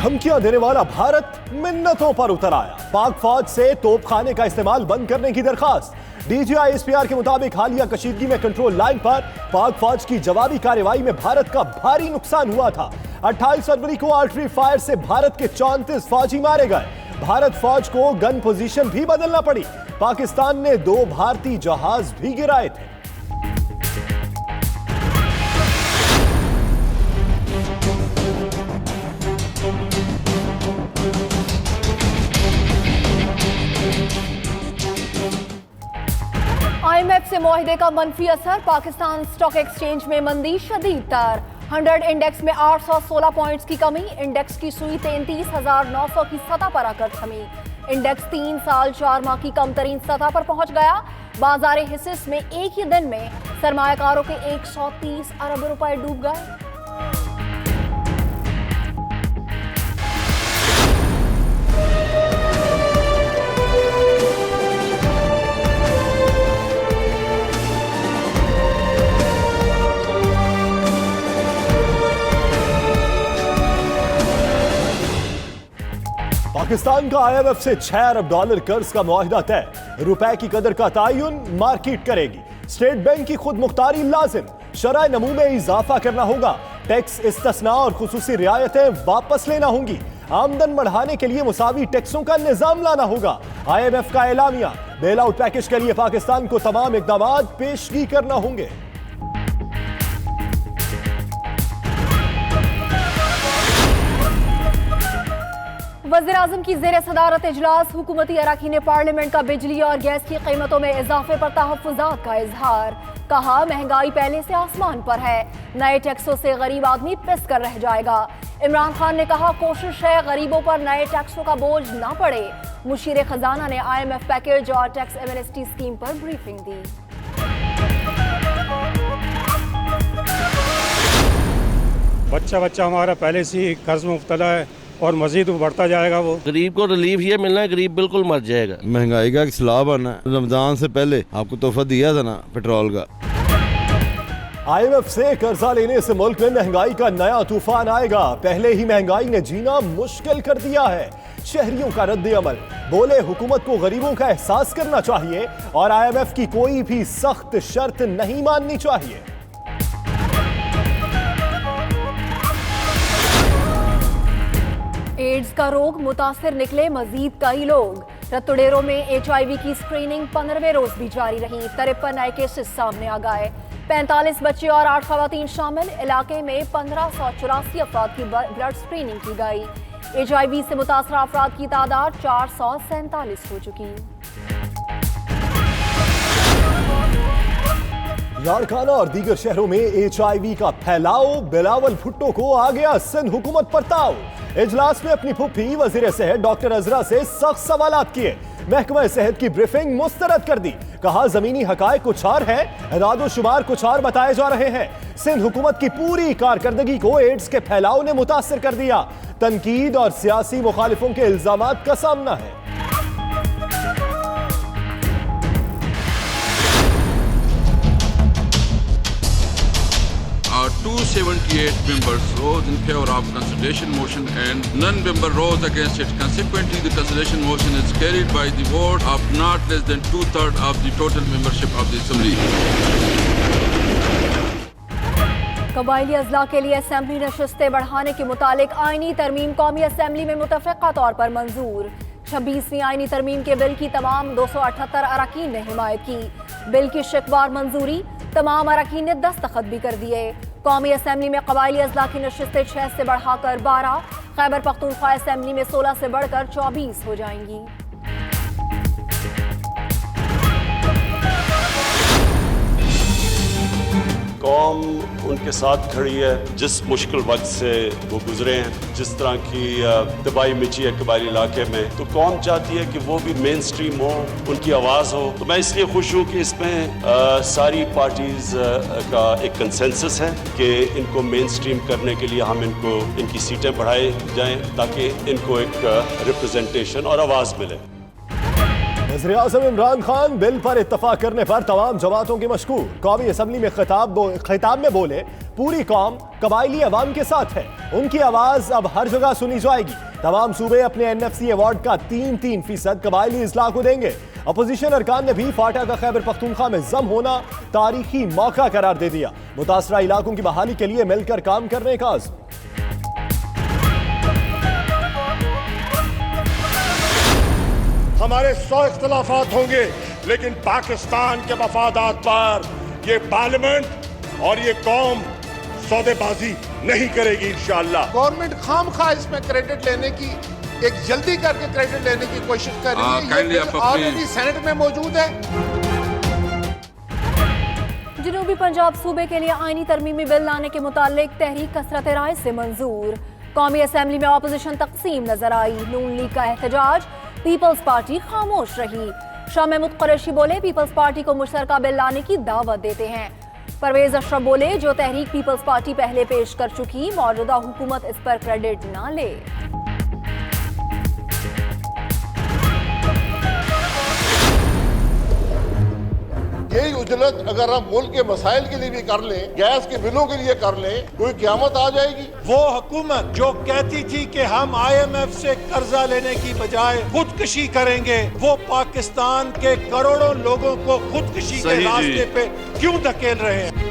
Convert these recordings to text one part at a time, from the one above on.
धमकियां देने वाला भारत मिन्नतों पर उतर आया। पाक फौज से तोपखाने का इस्तेमाल बंद करने की दरखास्त। डीजीआई एसपीआर के मुताबिक हालिया कशीदगी में कंट्रोल लाइन पर पाक फौज की जवाबी कार्रवाई में भारत का भारी नुकसान हुआ था। 28 फरवरी को आर्टिलरी फायर से भारत के 34 फौजी मारे गए। भारत फौज को गन पोजीशन भी बदलना पड़ी। पाकिस्तान ने 2 भारतीय जहाज भी गिराए थे। आईएमएफ से मुआहिदे का मनफी असर। पाकिस्तान स्टॉक एक्सचेंज में मंदी शदीद तर। 100 इंडेक्स में 816 पॉइंट्स की कमी। इंडेक्स की सुई 33,900 की सतह पर आकर थमी। इंडेक्स 3 साल 4 माह की कम तरीन सतह पर पहुंच गया। बाजार हिस्स में एक ही दिन में सरमायाकारों के 130 अरब रुपए डूब गए। पाकिस्तान का आईएमएफ से 6 अरब डॉलर कर्ज का मुआहिदा तय। रुपए की कदर का तयन मार्केट करेगी। स्टेट बैंक की खुद मुख्तारी लाजिम। शरह नमू में इजाफा करना होगा। टैक्स इस्तिस्ना और खुसूसी रियायतें वापस लेना होंगी। आमदन बढ़ाने के लिए मुसावी टैक्सों का निजाम लाना होगा। आईएमएफ का एलामिया। बेल आउट पैकेज के लिए पाकिस्तान को तमाम इकदाम पेशगी करना होंगे। वज़ीर-ए-आज़म की ज़ेर सदारत इजलास। हुकूमती अराकीन ने पार्लियामेंट का बिजली और गैस की कीमतों में इजाफे पर तहफ़्फ़ुज़ात का इजहार। कहा महंगाई पहले से आसमान पर है। नए टैक्सों से गरीब आदमी पिस कर रह जाएगा। इमरान खान ने कहा कोशिश है गरीबों पर नए टैक्सों का बोझ ना पड़े। मुशीर खजाना ने आईएमएफ पैकेज और टैक्स एमनेस्टी स्कीम पर ब्रीफिंग दी। बच्चा हमारा पहले से ही कर्ज में मुब्तला है और मजीद बढ़ता जाएगा। वो गरीब को रिलीफ ये मिलना है, गरीब बिल्कुल मर जाएगा। महंगाई का सलाब आना है। रमजान से पहले आपको तोहफा दिया था ना पेट्रोल का। आईएमएफ से कर्जा लेने से मुल्क में महंगाई का नया तूफान आएगा। पहले ही महंगाई ने जीना मुश्किल कर दिया है। शहरियों का रद्द अमल। बोले हुकूमत को गरीबों का एहसास करना चाहिए और आईएमएफ की कोई भी सख्त शर्त नहीं माननी चाहिए। एड्स का रोग मुतासिर निकले मजीद कई लोग। रतुडेरों में HIV की स्क्रीनिंग 15वें रोज भी जारी रही। 53 नए केसेस सामने आ गए। 45 बच्चे और 8 खवातीन शामिल। इलाके में 1584 अफराद की ब्लड स्क्रीनिंग की गई। HIV से मुतासर अफराद की तादाद 447 हो चुकी। लाड़काना और दीगर शहरों में HIV का फैलाव। बिलावल भुट्टो को आ गया सिंध हुकूमत पर ताव। इजलास में अपनी फुफ्फी वजीर सेहत डॉक्टर अजरा से सख्त सवालात किए। महकमा सेहत की ब्रीफिंग मुस्तरद कर दी। कहा जमीनी हकायक कुछ और है, इदादो शुमार कुछ और बताए जा रहे हैं। सिंध हुकूमत की पूरी कारकर्दगी को एड्स के फैलाव ने मुतासिर कर दिया। तनकीद और सियासी मुखालिफों के इल्जामात का सामना है। 278 members rose in favor of consultation motion and none member rose against it. Consequently, the consultation motion is carried by the vote of not less than 2/3 of the total membership of the Assembly. कबायली अजला के लिए assembly नशस्तें बढ़ाने के मुतालिक आईनी तरमीम कौमी assembly में मुतफ़क़ा तौर पर मंजूर। 26वीं आईनी तरमीम के बिल की तमाम 278 अरकान ने हिमायत की। बिल की शिकवार मंजूरी तमाम अरकान ने दस्तखत भी कर दिए। कौमी असेंबली में कबायली अजला की नशस्तें 6 से बढ़ाकर 12, खैबर पख्तूनख्वा असेंबली में 16 से बढ़कर 24 हो जाएंगी। कौम उनके साथ खड़ी है जिस मुश्किल वक्त से वो गुजरे हैं। जिस तरह की तबाही मची है कबायली इलाके में, तो कौम चाहती है कि वो भी मेन स्ट्रीम हो, उनकी आवाज़ हो। तो मैं इसलिए खुश हूँ कि इसमें सारी पार्टीज़ का एक कंसेंसस है कि इनको मेन स्ट्रीम करने के लिए हम इनकी सीटें बढ़ाए जाएं ताकि इनको एक रिप्रेजेंटेशन और आवाज़ मिले। वज़ीर-ए-आज़म इमरान खान बिल पर इत्तफाक करने पर तमाम जमातों के मशकूर। कौमी असम्बली में खिताब में बोले, पूरी कौम कबायली अवाम के साथ है, उनकी आवाज अब हर जगह सुनी जाएगी। तमाम सूबे अपने NFC अवार्ड का 3-3% कबायली इजला को देंगे। अपोजिशन अरकान ने भी फाटा का खैबर पख्तूनख्वा में जम होना तारीखी मौका करार दे दिया। मुतासरा इलाकों की बहाली के लिए मिलकर काम करने का आज़म। हमारे 100 इख्तलाफात होंगे, लेकिन पाकिस्तान के मफादात पर ये पार्लियामेंट और ये कौम सौदेबाजी नहीं करेगी इंशाअल्लाह। गवर्नमेंट खामखा इसमें क्रेडिट लेने की, एक जल्दी करके क्रेडिट लेने की कोशिश कर रही है। ये बिल ऑलरेडी सेनेट में मौजूद है। जनूबी पंजाब सूबे के लिए आईनी तरमीमी बिल लाने के मुतालिक तहरीक कसरत राय से मंजूर। कौमी असम्बली में ऑपोजिशन तकसीम नजर आई। नून लीग का एहतजाज, पीपल्स पार्टी खामोश रही। शाह महमूद कुरैशी बोले, पीपल्स पार्टी को मुश्तरका बिल लाने की दावत देते हैं। परवेज अशरफ बोले, जो तहरीक पीपल्स पार्टी पहले पेश कर चुकी, मौजूदा हुकूमत इस पर क्रेडिट ना ले। यही उजलत अगर हम मुल्क के मसाइल के लिए भी कर लें, गैस के बिलों के लिए कर लें, कोई क़यामत आ जाएगी। वो हुकूमत जो कहती थी कि हम IMF से कर्जा लेने की बजाय खुदकुशी करेंगे, वो पाकिस्तान के करोड़ों लोगों को खुदकुशी के रास्ते पे क्यों धकेल रहे हैं?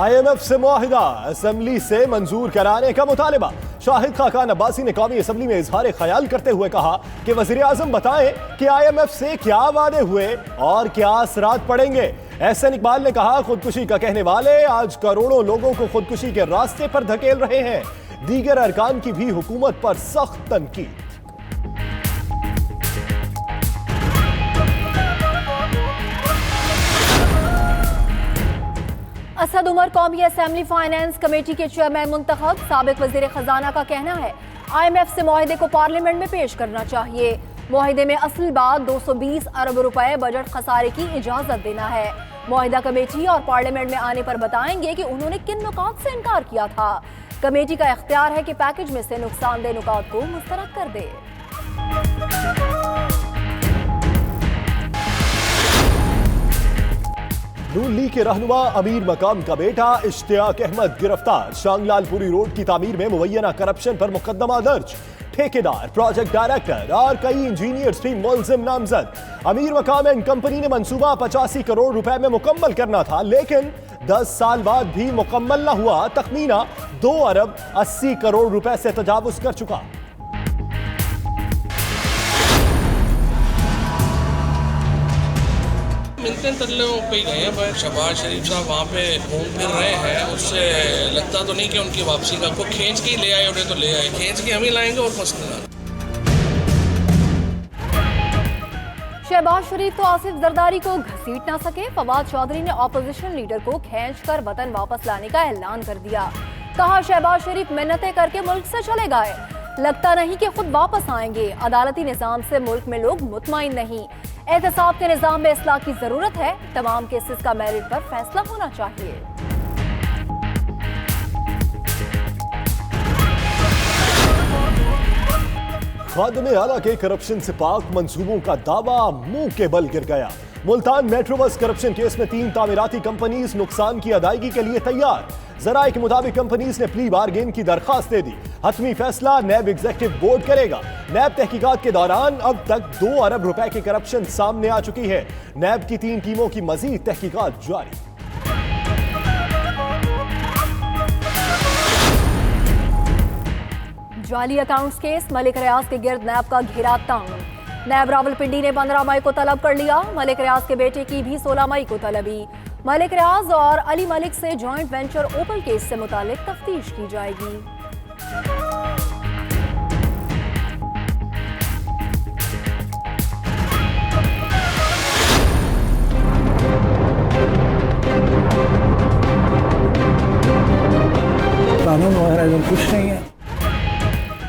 IMF से मुआहिदा, असम्बली से मंजूर कराने का मुतालिबा। शाहिद खाकान अब्बासी ने कौमी असम्बली में इजहार ख्याल करते हुए कहा कि वज़ीर-ए-आज़म बताएं कि IMF से क्या वादे हुए और क्या असरात पड़ेंगे। एहसन इकबाल ने कहा, खुदकुशी का कहने वाले आज करोड़ों लोगों को खुदकुशी के रास्ते पर धकेल रहे हैं। दीगर अरकान की भी हुकूमत पर सख्त तनकीद। असद उमर कौमी असम्बली फाइनेंस कमेटी के चेयरमैन मुंतखब। साबिक वजीर खजाना का कहना है, IMF से मुआहिदे को पार्लियामेंट में पेश करना चाहिए। मुआहिदे में असल बात 220 अरब रुपए बजट खसारे की इजाजत देना है। मुआहिदा कमेटी और पार्लियामेंट में आने पर बताएंगे कि उन्होंने किन नुकात से इनकार किया था। कमेटी का इख्तियार है कि पैकेज में से नुकसानदेह नुकात को मुस्तरद कर दे। नून लीग के रहनुमा अमीर मकाम का बेटा इश्तियाक अहमद गिरफ्तार। शांगलालपुरी रोड की तामीर में मुबैना करप्शन पर मुकदमा दर्ज। ठेकेदार, प्रोजेक्ट डायरेक्टर और कई इंजीनियर्स भी मुलजिम नामजद। अमीर मकाम एंड कंपनी ने मंसूबा 85 करोड़ रुपए में मुकम्मल करना था, लेकिन 10 साल बाद भी मुकम्मल न हुआ। तखमीना 2 अरब 80 करोड़ रुपए से तजावुज कर चुका। मिलते तरले पे गए हैं, पर शहबाज शरीफ साहब वहाँ पे घूम फिर रहे हैं। उससे लगता तो नहीं कि उनकी वापसी का को खींच के ले आए, उन्हें तो ले आए, खींच के हम ही लाएंगे और मसला। शहबाज शरीफ तो आसिफ जरदारी को घसीट ना सके। फवाद चौधरी ने ऑपोजिशन लीडर को खींचकर वतन वापस लाने का ऐलान कर दिया। कहा, शहबाज शरीफ मिन्नतें करके मुल्क से चले गए, लगता नहीं कि खुद वापस आएंगे। अदालती निजाम से मुल्क में लोग मुतमईन नहीं। एहतसाब के निजाम में इस्लाह की जरूरत है। तमाम केसेस का मेरिट पर फैसला होना चाहिए। खादिम आला के करप्शन से पाक मंसूबों का दावा मुंह के बल गिर गया। Multan metro bus corruption case में 3 तामीराती कंपनीज नुकसान की अदायगी के लिए तैयार। जराये के मुताबिक कंपनीज ने प्ली बारगेन की दरखास्त दे दी। हतमी फैसला नैब एग्जीक्यूटिव बोर्ड करेगा। नैब तहकीकात के दौरान अब तक 2 अरब रुपए की करप्शन सामने आ चुकी है। नैब की 3 टीमों की मजीद तहकीकात जारी। जाली अकाउंट्स केस, मलिक रियाज के गिर्द नैब का घेरा तंग। नैब रावलपिंडी ने 15 मई को तलब कर लिया। मलिक रियाज के बेटे की भी 16 मई को तलबी। मलिक रियाज और अली मलिक से जॉइंट वेंचर ओपल केस से मुतालिक तफ्तीश की जाएगी। कानून वगैरह कुछ नहीं है।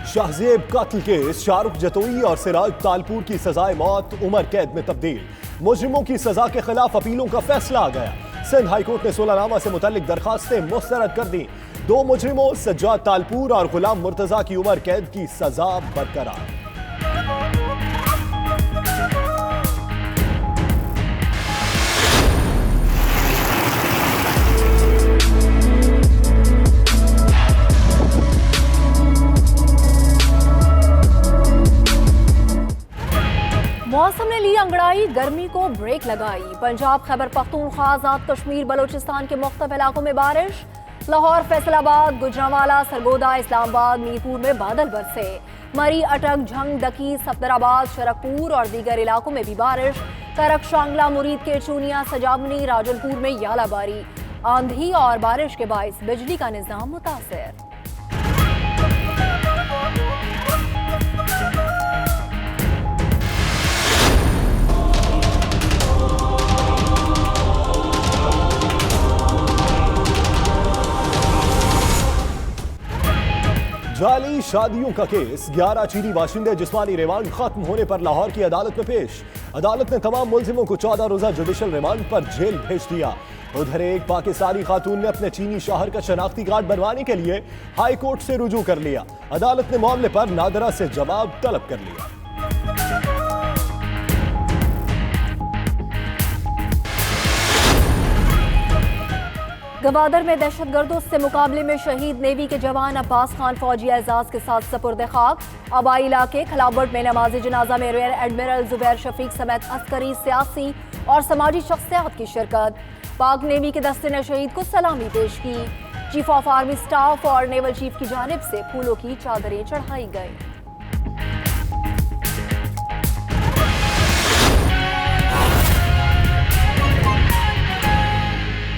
शाहजेब कातिल केस, शाहरुख जतोई और सिराज तालपुर की सजाए मौत उम्र कैद में तब्दील। मुजरिमों की सजा के खिलाफ अपीलों का फैसला आ गया। सिंध हाईकोर्ट ने 16 नामा से मुतालिक दरखास्तें मुस्तरद कर दी। 2 मुजरिमों सज्जाद तालपुर और गुलाम मुर्तजा की उम्र कैद की सजा बरकरार। ने ली अंगड़ाई, गर्मी को ब्रेक लगाई। पंजाब, खैबर पख्तूनख्वा, आजाद कश्मीर, बलोचिस्तान के मुख्तलिफ इलाकों में बारिश। लाहौर, फैसलाबाद, गुजरांवाला, सरगोदा, इस्लामाबाद, मीरपुर में बादल बरसे। मरी, अटक, झंग, दकी, सफदराबाद, शरकपुर और दीगर इलाकों में भी बारिश। करक, शांगला, मुरीद के चूनिया, सजावनी, राजलपुर में यालाबारी। आंधी और बारिश के बाइस बिजली का निजाम मुतासिर। जाली शादियों का केस, 11 चीनी बाशिंदे जिस्मानी रिमांड खत्म होने पर लाहौर की अदालत में पेश। अदालत ने तमाम मुलजिमों को 14 रोजा जुडिशल रिमांड पर जेल भेज दिया। उधर एक पाकिस्तानी खातून ने अपने चीनी शौहर का शनाख्ती कार्ड बनवाने के लिए हाई कोर्ट से रुजू कर लिया। अदालत ने मामले पर नादरा से जवाब तलब कर लिया। गवादर में दहशतगर्दों से मुकाबले में शहीद नेवी के जवान अब्बास खान फौजी एजाज के साथ सपुर्द खाक। आबाई इलाके खलाबर्ड में नमाज जनाजा में रियर एडमिरल जुबैर शफीक समेत अस्करी, सियासी और समाजी शख्सियात की शिरकत। पाक नेवी के दस्ते ने शहीद को सलामी पेश की। चीफ ऑफ आर्मी स्टाफ और नेवल चीफ की जानिब से फूलों की चादरें चढ़ाई गई।